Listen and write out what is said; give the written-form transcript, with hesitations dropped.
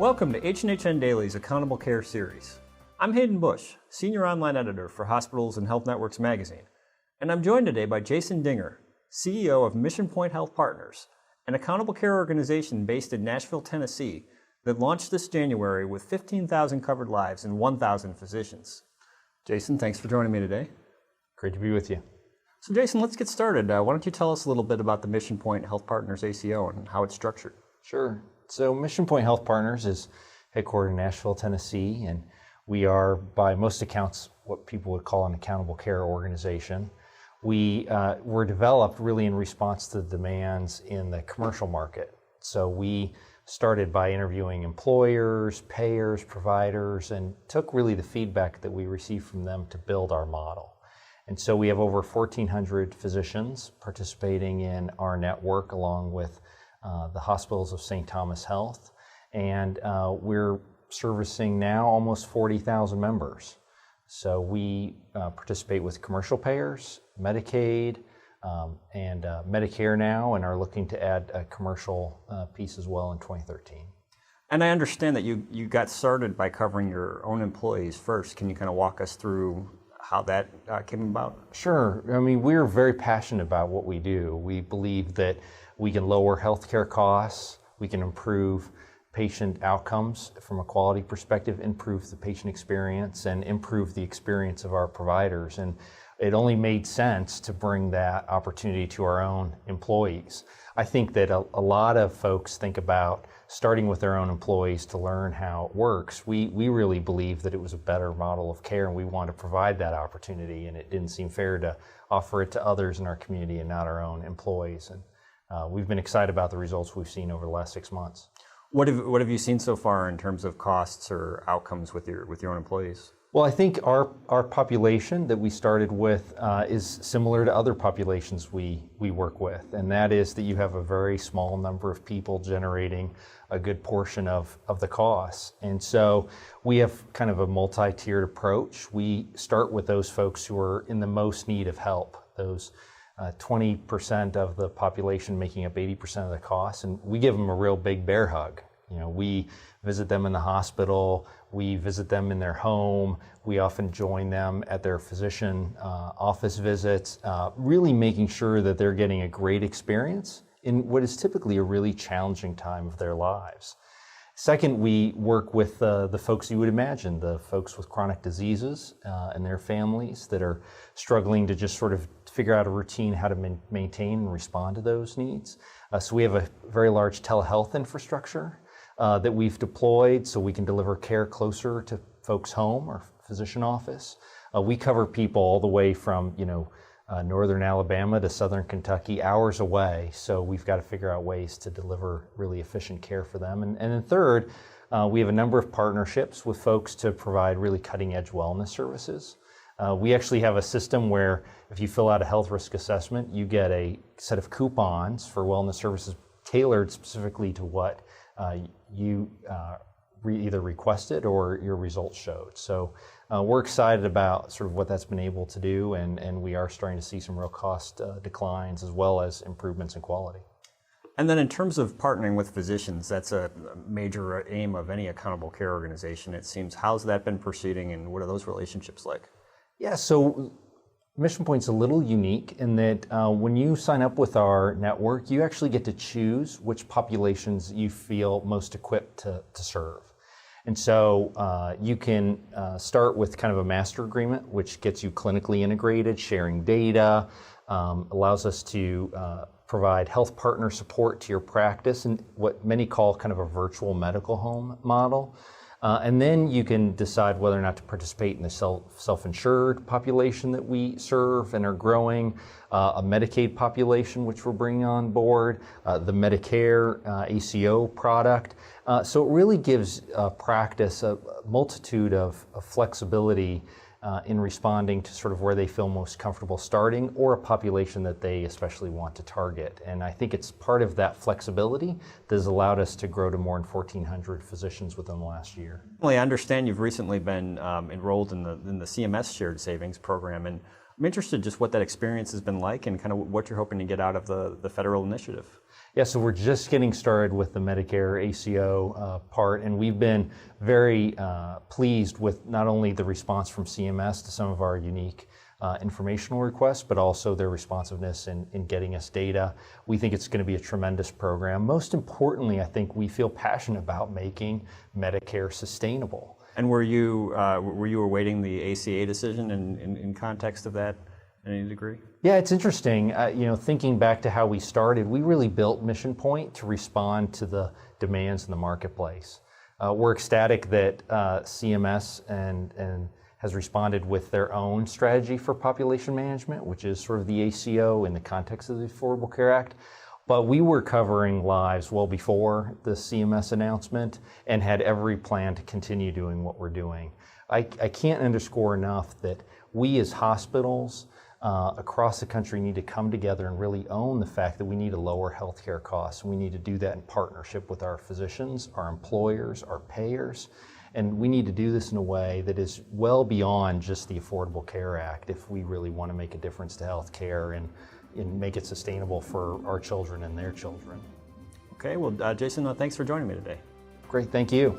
Welcome to H&HN Daily's Accountable Care series. I'm Hayden Bush, Senior Online Editor for Hospitals and Health Networks magazine, and I'm joined today by Jason Dinger, CEO of MissionPoint Health Partners, an accountable care organization based in Nashville, Tennessee, that launched this January with 15,000 covered lives and 1,000 physicians. Jason, thanks for joining me today. Great to be with you. So Jason, let's get started. Why don't you tell us a little bit about the MissionPoint Health Partners ACO and how it's structured? Sure. So MissionPoint Health Partners is headquartered in Nashville, Tennessee, and we are, by most accounts, what people would call an accountable care organization. We were developed really in response to the demands in the commercial market. So we started by interviewing employers, payers, providers, and took really the feedback that we received from them to build our model. And so we have over 1,400 physicians participating in our network, along with the hospitals of St. Thomas Health, and we're servicing now almost 40,000 members. So we participate with commercial payers, Medicaid, and Medicare now, and are looking to add a commercial piece as well in 2013. And I understand that you got started by covering your own employees first. Can you kind of walk us through how that came about? Sure. I mean, we're very passionate about what we do. We believe that we can lower healthcare costs, we can improve patient outcomes from a quality perspective, improve the patient experience, and improve the experience of our providers. And it only made sense to bring that opportunity to our own employees. I think that a lot of folks think about starting with their own employees to learn how it works. We really believe that it was a better model of care, and we want to provide that opportunity, and it didn't seem fair to offer it to others in our community and not our own employees. And we've been excited about the results we've seen over the last 6 months. What have you seen so far in terms of costs or outcomes with your own employees? Well, I think our population that we started with is similar to other populations we work with, and that is that you have a very small number of people generating a good portion of the costs. And so we have kind of a multi-tiered approach. We start with those folks who are in the most need of help, those 20% of the population making up 80% of the costs, and we give them a real big bear hug. You know, we visit them in the hospital, we visit them in their home, we often join them at their physician office visits, really making sure that they're getting a great experience in what is typically a really challenging time of their lives. Second, we work with the folks you would imagine, the folks with chronic diseases and their families that are struggling to just sort of figure out a routine how to maintain and respond to those needs. So we have a very large telehealth infrastructure that we've deployed so we can deliver care closer to folks' home or physician office. We cover people all the way from, northern Alabama to southern Kentucky, hours away. So we've got to figure out ways to deliver really efficient care for them. And then third, we have a number of partnerships with folks to provide really cutting-edge wellness services. We actually have a system where if you fill out a health risk assessment, you get a set of coupons for wellness services tailored specifically to what you either requested or your results showed. So we're excited about sort of what that's been able to do, and we are starting to see some real cost declines as well as improvements in quality. And then in terms of partnering with physicians, that's a major aim of any accountable care organization, it seems. How's that been proceeding, and what are those relationships like? Yeah, so MissionPoint's a little unique in that when you sign up with our network, you actually get to choose which populations you feel most equipped to serve. And so you can start with kind of a master agreement, which gets you clinically integrated, sharing data, allows us to provide health partner support to your practice, and what many call kind of a virtual medical home model. And then you can decide whether or not to participate in the self-insured population that we serve and are growing, a Medicaid population, which we're bringing on board, the Medicare ACO product. So it really gives practice a multitude of flexibility in responding to sort of where they feel most comfortable starting, or a population that they especially want to target. And I think it's part of that flexibility that has allowed us to grow to more than 1,400 physicians within the last year. Well, I understand you've recently been enrolled in the CMS Shared Savings program, and I'm interested just what that experience has been like and kind of what you're hoping to get out of the federal initiative. Yeah, so we're just getting started with the Medicare ACO part, and we've been very pleased with not only the response from CMS to some of our unique informational requests, but also their responsiveness in getting us data. We think it's going to be a tremendous program. Most importantly, I think we feel passionate about making Medicare sustainable. And were you awaiting the ACA decision in context of that in any degree? Yeah, it's interesting. Thinking back to how we started, we really built MissionPoint to respond to the demands in the marketplace. We're ecstatic that CMS and has responded with their own strategy for population management, which is sort of the ACO in the context of the Affordable Care Act. But we were covering lives well before the CMS announcement and had every plan to continue doing what we're doing. I can't underscore enough that we as hospitals across the country need to come together and really own the fact that we need to lower healthcare costs. And we need to do that in partnership with our physicians, our employers, our payers. And we need to do this in a way that is well beyond just the Affordable Care Act if we really want to make a difference to healthcare and make it sustainable for our children and their children. Okay, well, Jason, thanks for joining me today. Great, thank you.